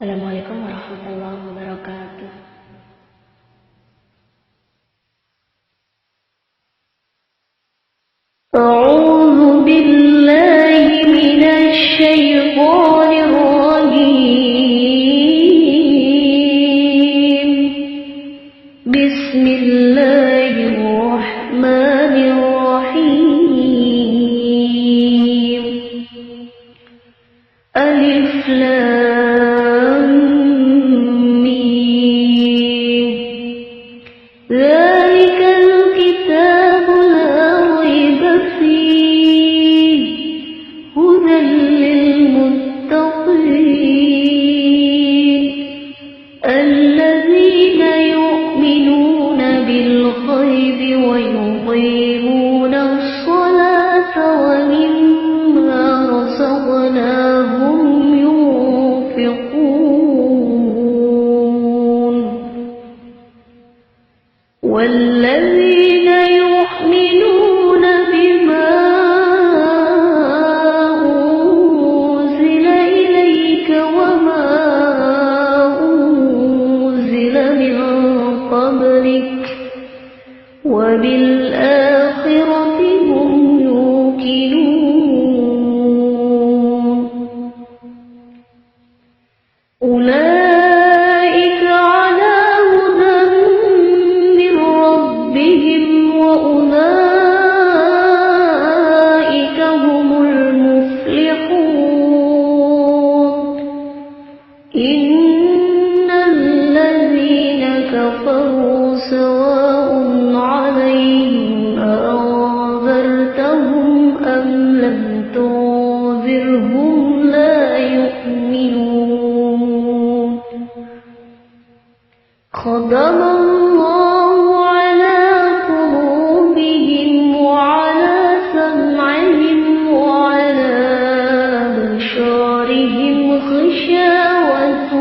Assalamualaikum warahmatullahi wabarakatuh. A'udzu billahi minasy syaithanir rajim. Bismillahirrahmanirrahim. Alif lam mim. Dzalikal kitabu la raiba fihi hudan lil muttaqin alladzina yu'minuna bil ghaibi wa yuqimuna as-salata wa mimma razaqnahum ينفقون والذين يؤمنون بما أنزل إليك وما أنزل من قبلك وبالآخرة هم يوقنون أولئك على هدى من ربهم وأولئك هم المفلحون إن الذين كفروا سواء عليهم أأنذرتهم أم لم تنذرهم لا يؤمنون ختم الله على قلوبهم وعلى سمعهم وعلى أبصارهم غشاوة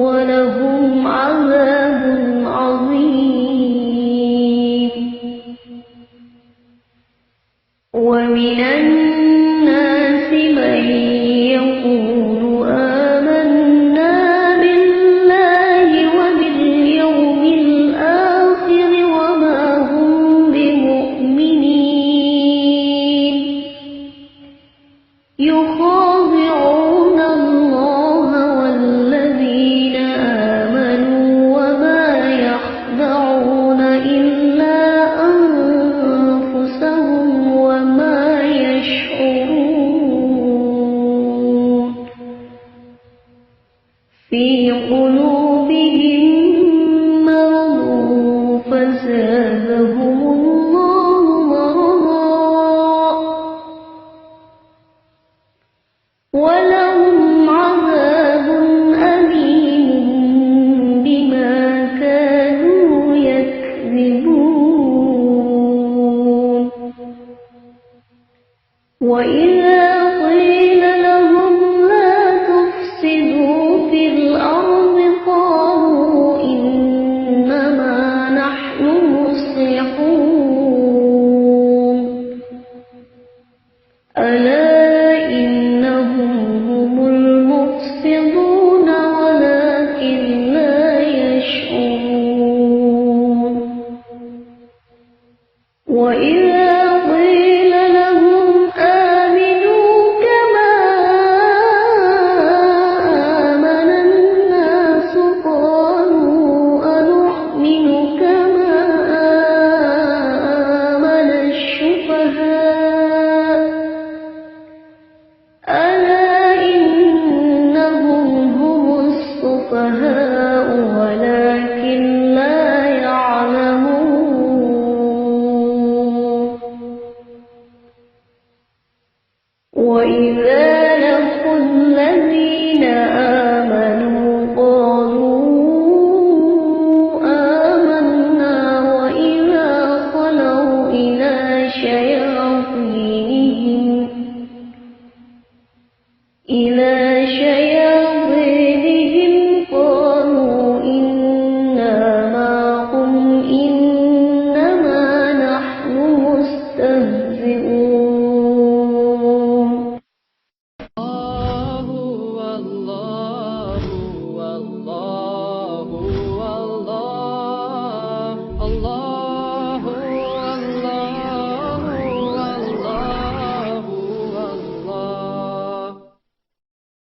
ولهم عذاب عظيم ومن الناس من يقول آمنا بالله وباليوم الآخر وما هم بمؤمنين يخادعون الله والذين آمنوا وما يخدعون إلا أنفسهم وما يشعرون في قلوبهم مرض فزادهم الله مرضا ولهم عذاب أليم بما كانوا يكذبون وإذا قيل لهم لا تفسدوا في الأرض قالوا إنما نحن مصلحون ألا إنهم هم المفسدون ولكن لا يشعرون وإذا قيل لهم آمنوا كما آمن الناس قالوا أنؤمن كما آمن السفهاء ألا إنهم هم السفهاء ولكن لا يعلمون وإذا لقوا الذين آمنوا قالوا آمنا وإذا خلوا إلى شياطينهم